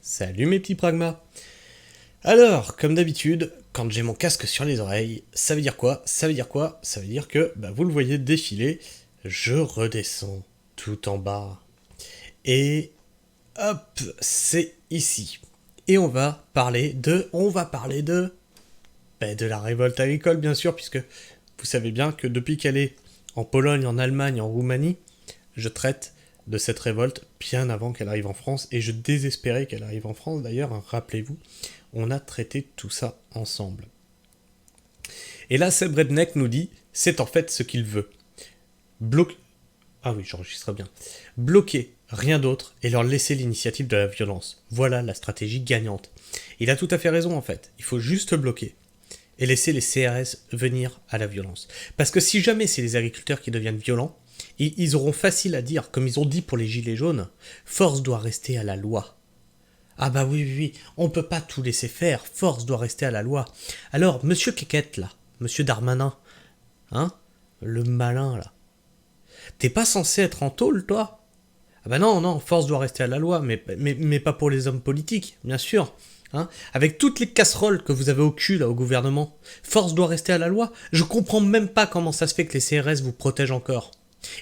Salut mes petits pragmas. Alors, comme d'habitude, quand j'ai mon casque sur les oreilles, ça veut dire quoi? Ça veut dire quoi? Ça veut dire que, vous le voyez défiler, je redescends tout en bas. Et hop, c'est ici. Et on va parler de la révolte agricole, bien sûr, puisque vous savez bien que depuis qu'elle est en Pologne, en Allemagne, en Roumanie, je traite de cette révolte bien avant qu'elle arrive en France, et je désespérais qu'elle arrive en France d'ailleurs, hein, rappelez-vous, on a traité tout ça ensemble. Et là, Seb Redneck nous dit, c'est en fait ce qu'il veut. Bloquer... Ah oui, j'enregistre bien. Bloquer, rien d'autre, et leur laisser l'initiative de la violence. Voilà la stratégie gagnante. Il a tout à fait raison en fait, il faut juste bloquer. Et laisser les CRS venir à la violence. Parce que si jamais c'est les agriculteurs qui deviennent violents, ils auront facile à dire, comme ils ont dit pour les gilets jaunes, force doit rester à la loi. Ah bah oui, on peut pas tout laisser faire, force doit rester à la loi. Alors, monsieur Kékette là, monsieur Darmanin, hein, le malin là, t'es pas censé être en tôle toi? Ah bah non, force doit rester à la loi, mais pas pour les hommes politiques, bien sûr. Hein, avec toutes les casseroles que vous avez au cul là au gouvernement, force doit rester à la loi. Je comprends même pas comment ça se fait que les CRS vous protègent encore.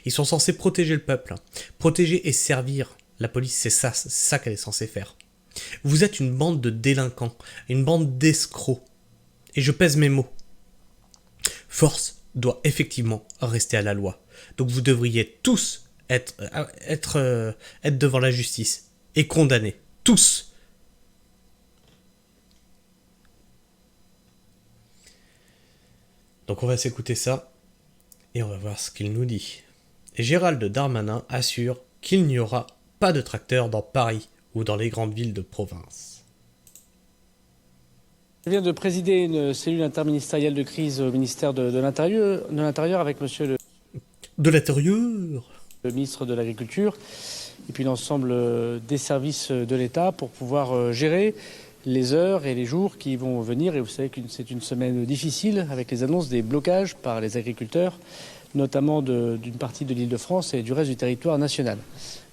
Ils sont censés protéger le peuple, protéger et servir. La police, c'est ça qu'elle est censée faire. Vous êtes une bande de délinquants, une bande d'escrocs. Et je pèse mes mots. Force doit effectivement rester à la loi. Donc vous devriez tous être devant la justice et condamnés. Tous. Donc on va s'écouter ça et on va voir ce qu'il nous dit. Et Gérald Darmanin assure qu'il n'y aura pas de tracteurs dans Paris ou dans les grandes villes de province. Je viens de présider une cellule interministérielle de crise au ministère de l'Intérieur avec monsieur De l'intérieur. le ministre de l'Agriculture et puis l'ensemble des services de l'État pour pouvoir gérer les heures et les jours qui vont venir. Et vous savez que c'est une semaine difficile avec les annonces des blocages par les agriculteurs, notamment d'une partie de l'Île-de-France et du reste du territoire national.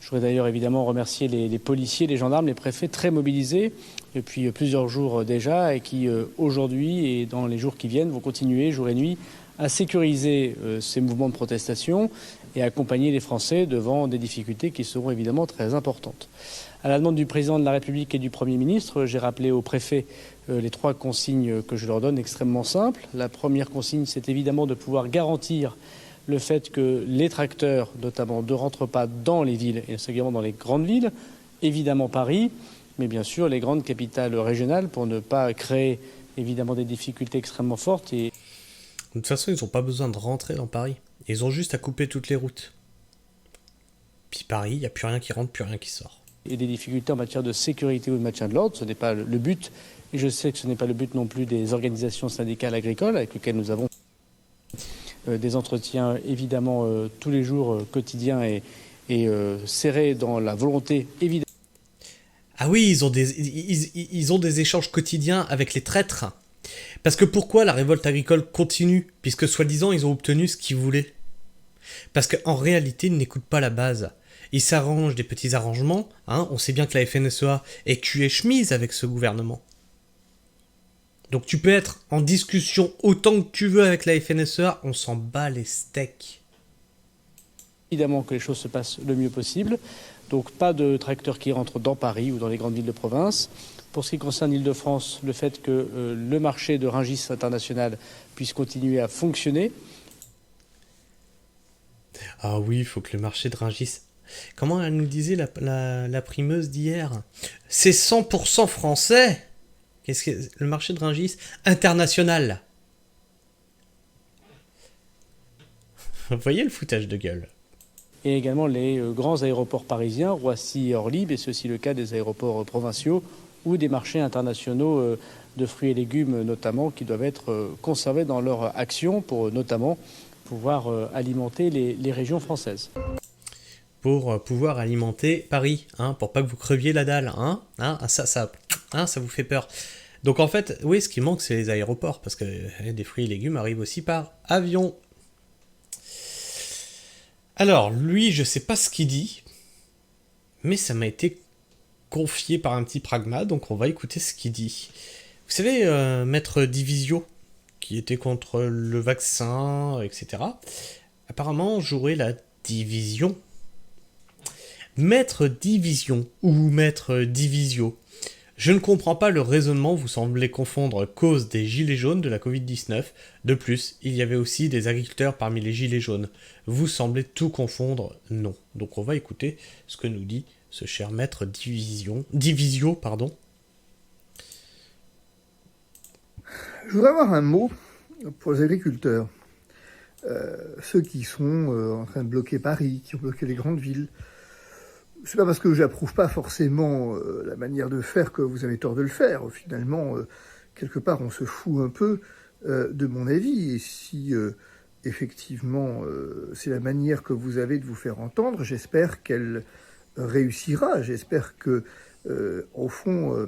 Je voudrais d'ailleurs évidemment remercier les policiers, les gendarmes, les préfets très mobilisés depuis plusieurs jours déjà et qui aujourd'hui et dans les jours qui viennent vont continuer jour et nuit à sécuriser ces mouvements de protestation et accompagner les Français devant des difficultés qui seront évidemment très importantes. À la demande du président de la République et du Premier ministre, j'ai rappelé aux préfets les trois consignes que je leur donne extrêmement simples. La première consigne, c'est évidemment de pouvoir garantir le fait que les tracteurs, notamment, ne rentrent pas dans les villes, et singulièrement dans les grandes villes, évidemment Paris, mais bien sûr les grandes capitales régionales, pour ne pas créer évidemment des difficultés extrêmement fortes. De toute façon, ils n'ont pas besoin de rentrer dans Paris. Ils ont juste à couper toutes les routes. Puis Paris, il n'y a plus rien qui rentre, plus rien qui sort. Et des difficultés en matière de sécurité ou de maintien de l'ordre, ce n'est pas le but, et je sais que ce n'est pas le but non plus des organisations syndicales agricoles avec lesquelles nous avons des entretiens évidemment tous les jours quotidiens et serrés dans la volonté évidemment. Ah oui, ils ont des échanges quotidiens avec les traîtres. Parce que pourquoi la révolte agricole continue? Puisque soi-disant ils ont obtenu ce qu'ils voulaient. Parce qu'en réalité, ils n'écoutent pas la base. Ils s'arrangent des petits arrangements. Hein, on sait bien que la FNSEA est cul et chemise avec ce gouvernement. Donc tu peux être en discussion autant que tu veux avec la FNSEA, on s'en bat les steaks. Évidemment que les choses se passent le mieux possible. Donc pas de tracteurs qui rentrent dans Paris ou dans les grandes villes de province. Pour ce qui concerne l'Île-de-France, le fait que le marché de Rungis international puisse continuer à fonctionner. Ah oui, il faut que le marché de Rungis... Comment elle nous disait la primeuse d'hier? C'est 100% français. Qu'est-ce que le marché de Rungis international? Vous voyez le foutage de gueule? Et également les grands aéroports parisiens, Roissy et Orly, et c'est aussi le cas des aéroports provinciaux ou des marchés internationaux de fruits et légumes notamment, qui doivent être conservés dans leur action pour notamment pouvoir alimenter les régions françaises. Pour pouvoir alimenter Paris, hein, pour pas que vous creviez la dalle, ça vous fait peur. Donc en fait, oui, ce qui manque, c'est les aéroports, parce que des fruits et légumes arrivent aussi par avion. Alors, lui, je sais pas ce qu'il dit, mais ça m'a été confié par un petit pragma, donc on va écouter ce qu'il dit. Vous savez, Maître Divisio, qui était contre le vaccin, etc., apparemment jouerait la division. Maître Division ou Maître Divisio. Je ne comprends pas le raisonnement, vous semblez confondre cause des gilets jaunes de la Covid-19. De plus, il y avait aussi des agriculteurs parmi les gilets jaunes. Vous semblez tout confondre, non. Donc on va écouter ce que nous dit ce cher Maître Divisio, pardon. Je voudrais avoir un mot pour les agriculteurs. Ceux qui sont en train de bloquer Paris, qui ont bloqué les grandes villes. C'est pas parce que j'approuve pas forcément la manière de faire que vous avez tort de le faire. Finalement, quelque part, on se fout un peu de mon avis. Et si effectivement c'est la manière que vous avez de vous faire entendre, j'espère qu'elle réussira. J'espère que, au fond,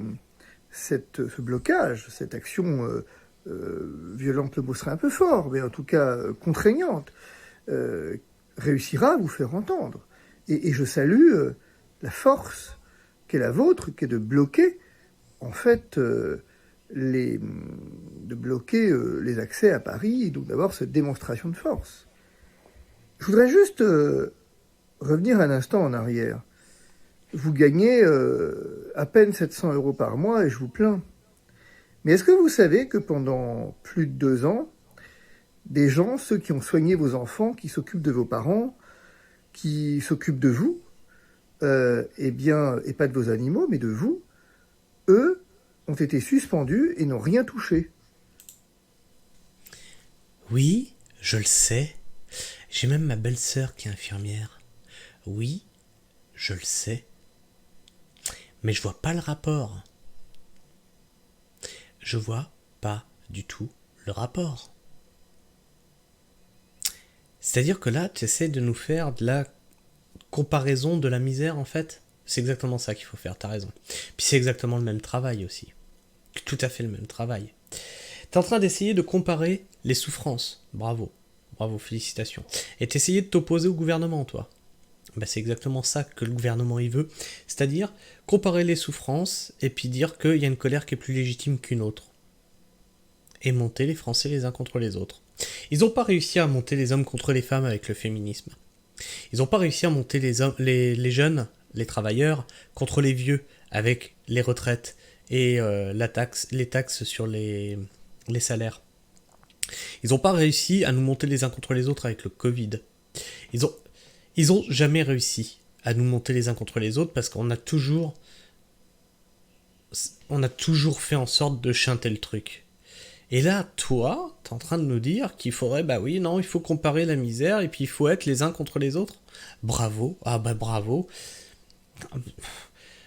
ce blocage, cette action violente, le mot serait un peu fort, mais en tout cas contraignante, réussira à vous faire entendre. Et je salue la force qu'est la vôtre, qui est de bloquer, en fait, les accès à Paris, et donc d'avoir cette démonstration de force. Je voudrais juste revenir un instant en arrière. Vous gagnez à peine 700 € par mois et je vous plains. Mais est-ce que vous savez que pendant plus de 2 ans, des gens, ceux qui ont soigné vos enfants, qui s'occupent de vos parents, qui s'occupent de vous, et pas de vos animaux, mais de vous, eux, ont été suspendus et n'ont rien touché. Oui, je le sais. J'ai même ma belle-sœur qui est infirmière. Oui, je le sais. Mais je vois pas le rapport. Je vois pas du tout le rapport. C'est-à-dire que là, tu essaies de nous faire de la comparaison de la misère, en fait. C'est exactement ça qu'il faut faire, t'as raison. Puis c'est exactement le même travail aussi. Tout à fait le même travail. T'es en train d'essayer de comparer les souffrances. Bravo. Bravo, félicitations. Et t'essayes de t'opposer au gouvernement, toi. Ben, c'est exactement ça que le gouvernement il veut. C'est-à-dire comparer les souffrances et puis dire qu'il y a une colère qui est plus légitime qu'une autre. Et monter les Français les uns contre les autres. Ils n'ont pas réussi à monter les hommes contre les femmes avec le féminisme. Ils n'ont pas réussi à monter les jeunes, les travailleurs, contre les vieux avec les retraites et les taxes sur les salaires. Ils n'ont pas réussi à nous monter les uns contre les autres avec le Covid. Ils ont jamais réussi à nous monter les uns contre les autres parce qu'on a toujours fait en sorte de chanter le truc. Et là, toi, t'es en train de nous dire qu'il faudrait, il faut comparer la misère et puis il faut être les uns contre les autres. Bravo, bravo. En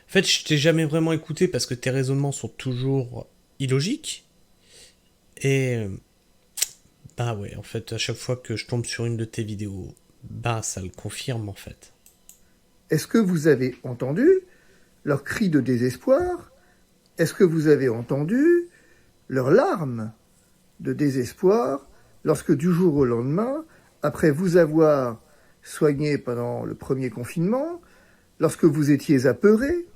fait, je t'ai jamais vraiment écouté parce que tes raisonnements sont toujours illogiques. Et, en fait, à chaque fois que je tombe sur une de tes vidéos, ça le confirme, en fait. Est-ce que vous avez entendu leurs cris de désespoir? Est-ce que vous avez entendu leurs larmes de désespoir lorsque du jour au lendemain, après vous avoir soigné pendant le premier confinement, lorsque vous étiez apeuré...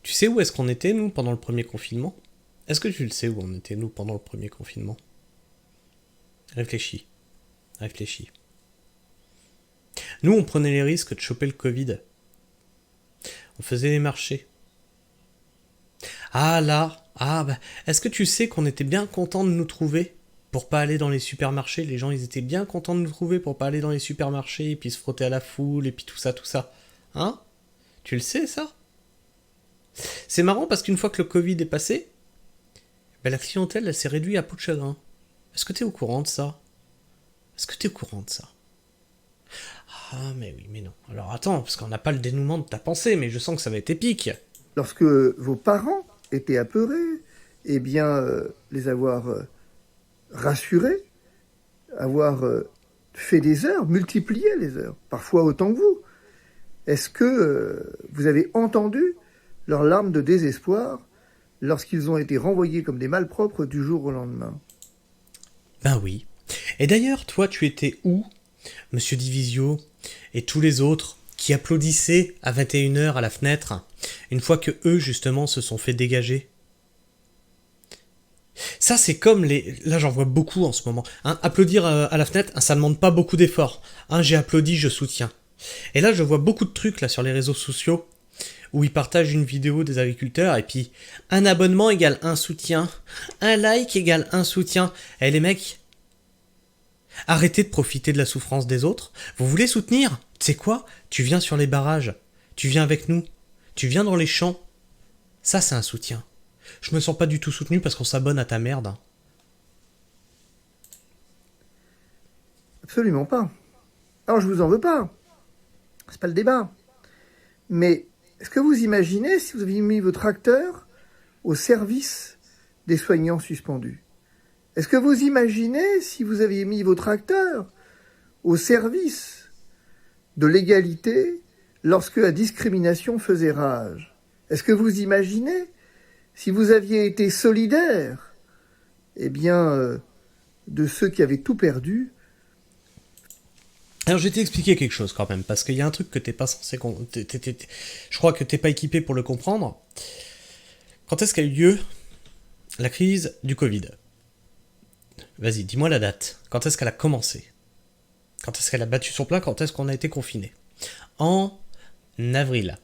Tu sais où est-ce qu'on était, nous, pendant le premier confinement? Est-ce que tu le sais où on était, nous, pendant le premier confinement? Réfléchis. Nous, on prenait les risques de choper le Covid. On faisait les marchés. Est-ce que tu sais qu'on était bien contents de nous trouver pour pas aller dans les supermarchés? Les gens, ils étaient bien contents de nous trouver pour pas aller dans les supermarchés et puis se frotter à la foule et puis tout ça. Hein? Tu le sais, ça? C'est marrant parce qu'une fois que le Covid est passé, la clientèle, elle s'est réduite à peau de chagrin. Est-ce que t'es au courant de ça? Ah, mais oui, mais non. Alors attends, parce qu'on n'a pas le dénouement de ta pensée, mais je sens que ça va être épique. Lorsque vos parents étaient apeurés, les avoir rassurés, avoir fait des heures, multiplié les heures, parfois autant que vous. Est-ce que vous avez entendu leurs larmes de désespoir lorsqu'ils ont été renvoyés comme des malpropres du jour au lendemain? Ben oui. Et d'ailleurs, toi, tu étais où, Monsieur Divisio, et tous les autres, qui applaudissaient à 21h à la fenêtre, une fois que eux, justement, se sont fait dégager. Ça, c'est comme les... Là, j'en vois beaucoup en ce moment. Hein, applaudir à la fenêtre, ça ne demande pas beaucoup d'efforts. Hein, j'ai applaudi, je soutiens. Et là, je vois beaucoup de trucs là sur les réseaux sociaux où ils partagent une vidéo des agriculteurs et puis un abonnement égale un soutien, un like égale un soutien. Et les mecs, arrêtez de profiter de la souffrance des autres. Vous voulez soutenir? Tu sais quoi? Tu viens sur les barrages. Tu viens avec nous. Tu viens dans les champs. Ça, c'est un soutien. Je me sens pas du tout soutenu parce qu'on s'abonne à ta merde. Absolument pas. Alors je vous en veux pas. C'est pas le débat. Mais est-ce que vous imaginez si vous aviez mis votre tracteur au service des soignants suspendus? Est-ce que vous imaginez si vous aviez mis vos tracteurs au service de l'égalité lorsque la discrimination faisait rage? Est-ce que vous imaginez si vous aviez été solidaire, de ceux qui avaient tout perdu? Alors je vais t'expliquer quelque chose quand même, parce qu'il y a un truc que t'es pas censé... Je crois que t'es pas équipé pour le comprendre. Quand est-ce qu'a eu lieu la crise du Covid? Vas-y, dis-moi la date. Quand est-ce qu'elle a commencé? Quand est-ce qu'elle a battu son plein? Quand est-ce qu'on a été confiné? En avril.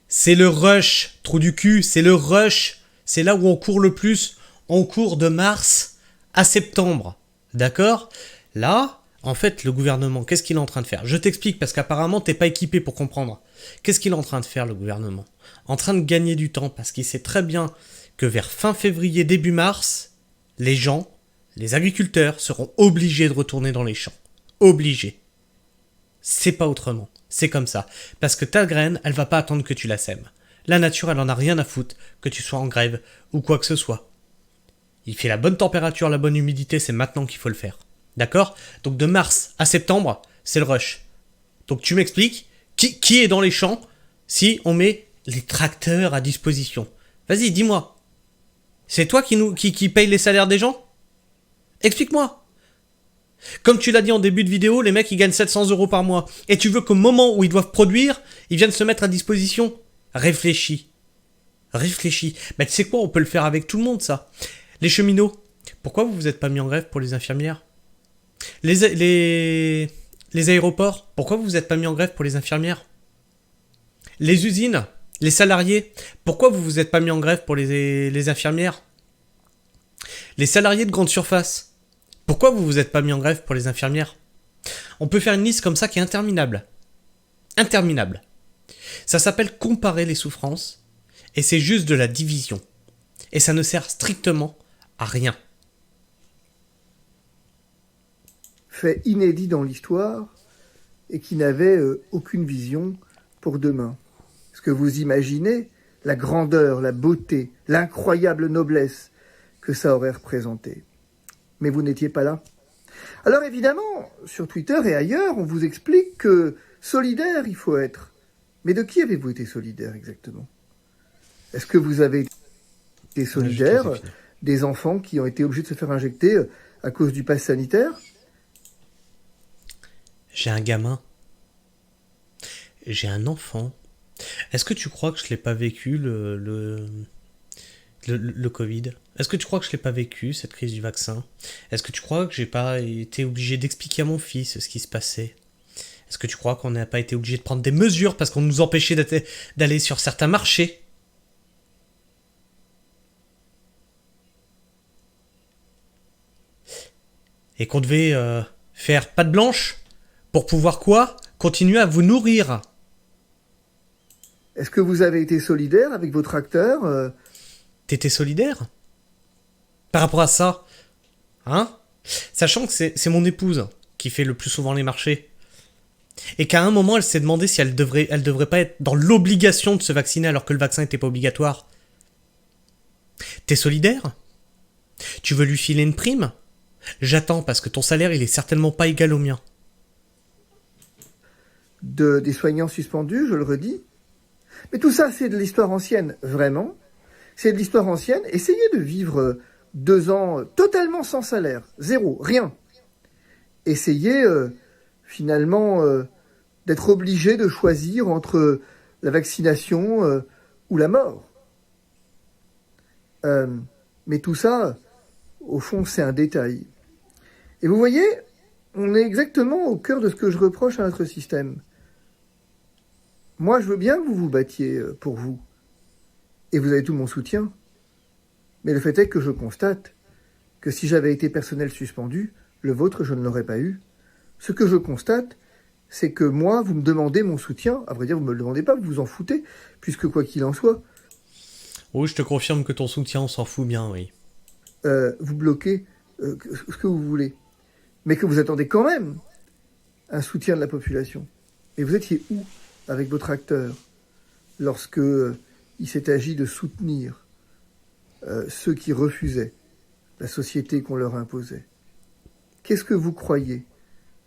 C'est le rush, trou du cul, c'est le rush. C'est là où on court le plus. On court de mars à septembre. D'accord? Là, en fait, le gouvernement, qu'est-ce qu'il est en train de faire? Je t'explique parce qu'apparemment, t'es pas équipé pour comprendre. Qu'est-ce qu'il est en train de faire, le gouvernement? En train de gagner du temps parce qu'il sait très bien que vers fin février, début mars, les gens, les agriculteurs seront obligés de retourner dans les champs. Obligés. C'est pas autrement. C'est comme ça. Parce que ta graine, elle va pas attendre que tu la sèmes. La nature, elle en a rien à foutre que tu sois en grève ou quoi que ce soit. Il fait la bonne température, la bonne humidité, c'est maintenant qu'il faut le faire. D'accord? Donc de mars à septembre, c'est le rush. Donc tu m'expliques, qui est dans les champs si on met les tracteurs à disposition? Vas-y, dis-moi. C'est toi qui paye les salaires des gens? Explique-moi. Comme tu l'as dit en début de vidéo, les mecs ils gagnent 700 € par mois. Et tu veux qu'au moment où ils doivent produire, ils viennent se mettre à disposition? Réfléchis. Réfléchis. Mais tu sais quoi, on peut le faire avec tout le monde ça. Les cheminots, pourquoi vous êtes pas mis en grève pour les infirmières? Les aéroports, pourquoi vous êtes pas mis en grève pour les infirmières? Les usines, les salariés, pourquoi vous êtes pas mis en grève pour les infirmières? Les salariés de grande surface, pourquoi vous êtes pas mis en grève pour les infirmières? On peut faire une liste comme ça qui est interminable. Interminable. Ça s'appelle comparer les souffrances, et c'est juste de la division. Et ça ne sert strictement à rien. Fait inédit dans l'histoire, et qui n'avait aucune vision pour demain. Est-ce que vous imaginez la grandeur, la beauté, l'incroyable noblesse que ça aurait représenté? Mais vous n'étiez pas là. Alors évidemment, sur Twitter et ailleurs, on vous explique que solidaire il faut être. Mais de qui avez-vous été solidaire exactement? Est-ce que vous avez été solidaire des enfants qui ont été obligés de se faire injecter à cause du pass sanitaire? J'ai un gamin. J'ai un enfant. Est-ce que tu crois que je l'ai pas vécu le Covid? Est-ce que tu crois que je l'ai pas vécu, cette crise du vaccin? Est-ce que tu crois que j'ai pas été obligé d'expliquer à mon fils ce qui se passait? Est-ce que tu crois qu'on n'a pas été obligé de prendre des mesures parce qu'on nous empêchait d'aller sur certains marchés? Et qu'on devait faire patte blanche pour pouvoir quoi? Continuer à vous nourrir. Est-ce que vous avez été solidaire avec vos tracteurs T'étais solidaire par rapport à ça? Hein? Sachant que c'est mon épouse qui fait le plus souvent les marchés. Et qu'à un moment, elle s'est demandé si elle devrait pas être dans l'obligation de se vacciner alors que le vaccin n'était pas obligatoire. T'es solidaire? Tu veux lui filer une prime? J'attends parce que ton salaire, il est certainement pas égal au mien. Des soignants suspendus, je le redis. Mais tout ça, c'est de l'histoire ancienne, vraiment. C'est de l'histoire ancienne. Essayez de vivre 2 ans totalement sans salaire, zéro, rien. Essayez finalement d'être obligé de choisir entre la vaccination ou la mort. Mais tout ça, au fond, c'est un détail. Et vous voyez, on est exactement au cœur de ce que je reproche à notre système. Moi, je veux bien que vous vous battiez pour vous. Et vous avez tout mon soutien. Mais le fait est que je constate que si j'avais été personnel suspendu, le vôtre, je ne l'aurais pas eu. Ce que je constate, c'est que moi, vous me demandez mon soutien. À vrai dire, vous ne me le demandez pas, vous vous en foutez, puisque quoi qu'il en soit... Oui, je te confirme que ton soutien, on s'en fout bien, oui. Vous bloquez ce que vous voulez. Mais que vous attendez quand même un soutien de la population. Et vous étiez où avec votre acteur lorsque il s'est agi de soutenir ceux qui refusaient la société qu'on leur imposait? Qu'est-ce que vous croyez?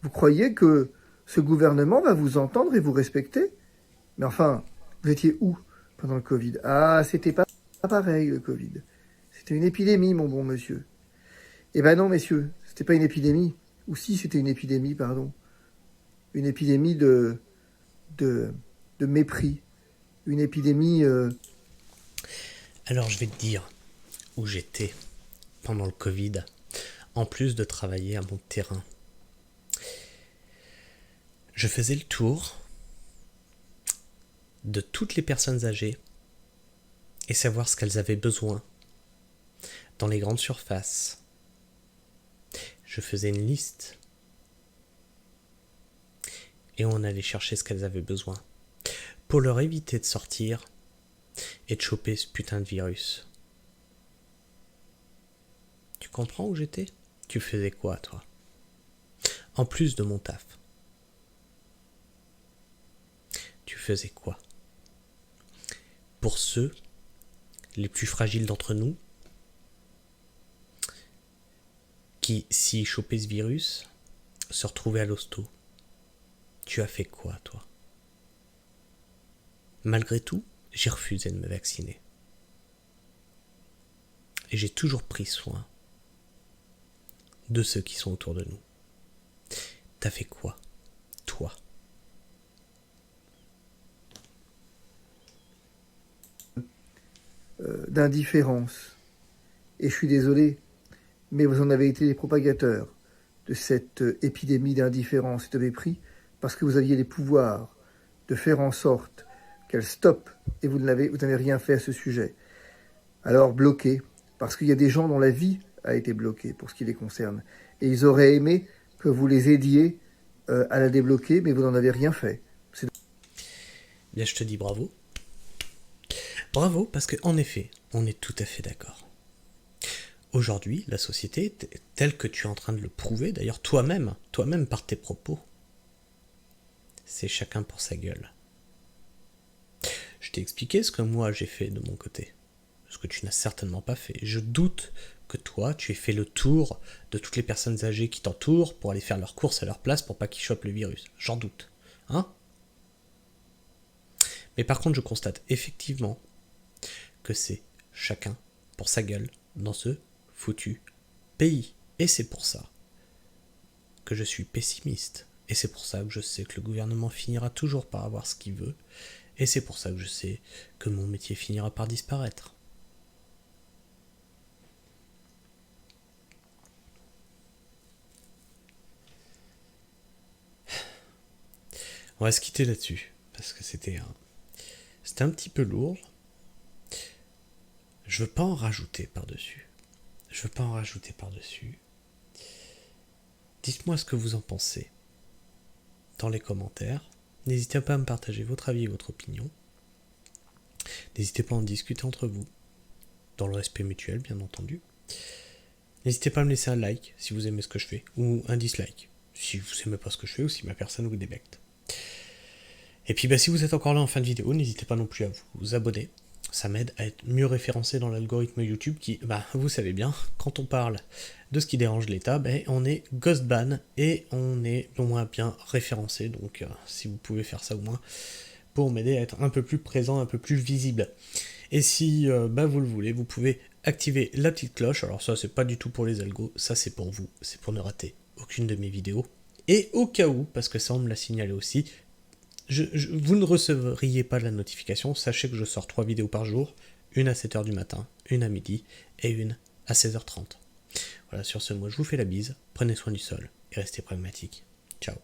Vous croyez que ce gouvernement va vous entendre et vous respecter? Mais enfin, vous étiez où pendant le Covid? Ah, c'était pas pareil, le Covid. C'était une épidémie, mon bon monsieur. Eh ben non, messieurs, c'était pas une épidémie. Ou si, c'était une épidémie, pardon. Une épidémie de mépris. Une épidémie... Alors, je vais te dire où j'étais pendant le Covid, en plus de travailler à mon terrain. Je faisais le tour de toutes les personnes âgées et savoir ce qu'elles avaient besoin dans les grandes surfaces. Je faisais une liste et on allait chercher ce qu'elles avaient besoin pour leur éviter de sortir et de choper ce putain de virus. Tu comprends où j'étais? Tu faisais quoi, toi? En plus de mon taf. Tu faisais quoi? Pour ceux, les plus fragiles d'entre nous, qui, s'ils chopaient ce virus, se retrouvaient à l'hosto. Tu as fait quoi, toi? Malgré tout, j'ai refusé de me vacciner. Et j'ai toujours pris soin de ceux qui sont autour de nous. T'as fait quoi, toi? d'indifférence. Et je suis désolé, mais vous en avez été les propagateurs de cette épidémie d'indifférence et de mépris, parce que vous aviez les pouvoirs de faire en sorte qu'elle stoppe, et vous n'avez rien fait à ce sujet. Alors bloquez, parce qu'il y a des gens dont la vie a été bloquée pour ce qui les concerne, et ils auraient aimé que vous les aidiez à la débloquer, mais vous n'en avez rien fait. Bien, je te dis bravo. Bravo, parce qu'en effet, on est tout à fait d'accord. Aujourd'hui, la société, telle que tu es en train de le prouver, d'ailleurs toi-même par tes propos, c'est chacun pour sa gueule. Je t'ai expliqué ce que moi j'ai fait de mon côté, ce que tu n'as certainement pas fait. Je doute que toi, tu aies fait le tour de toutes les personnes âgées qui t'entourent pour aller faire leurs courses à leur place pour pas qu'ils chopent le virus. J'en doute. Hein? Mais par contre, je constate effectivement que c'est chacun pour sa gueule dans ce foutu pays. Et c'est pour ça que je suis pessimiste. Et c'est pour ça que je sais que le gouvernement finira toujours par avoir ce qu'il veut. Et c'est pour ça que je sais que mon métier finira par disparaître. On va se quitter là-dessus, parce que c'était un petit peu lourd. Je veux pas en rajouter par-dessus. Dites-moi ce que vous en pensez dans les commentaires. N'hésitez pas à me partager votre avis et votre opinion. N'hésitez pas à en discuter entre vous, dans le respect mutuel, bien entendu. N'hésitez pas à me laisser un like si vous aimez ce que je fais, ou un dislike si vous aimez pas ce que je fais, ou si ma personne vous débecte. Et puis si vous êtes encore là en fin de vidéo, n'hésitez pas non plus à vous abonner. Ça m'aide à être mieux référencé dans l'algorithme YouTube qui, vous savez bien, quand on parle de ce qui dérange l'État, on est ghost ban et on est moins bien référencé. Donc si vous pouvez faire ça au moins pour m'aider à être un peu plus présent, un peu plus visible. Et si vous le voulez, vous pouvez activer la petite cloche. Alors ça, c'est pas du tout pour les algos, ça c'est pour vous, c'est pour ne rater aucune de mes vidéos. Et au cas où, parce que ça on me l'a signalé aussi, vous ne recevriez pas la notification. Sachez que je sors 3 vidéos par jour, une à 7h du matin, une à midi et une à 16h30. Voilà, sur ce, moi je vous fais la bise, prenez soin du sol et restez pragmatiques. Ciao.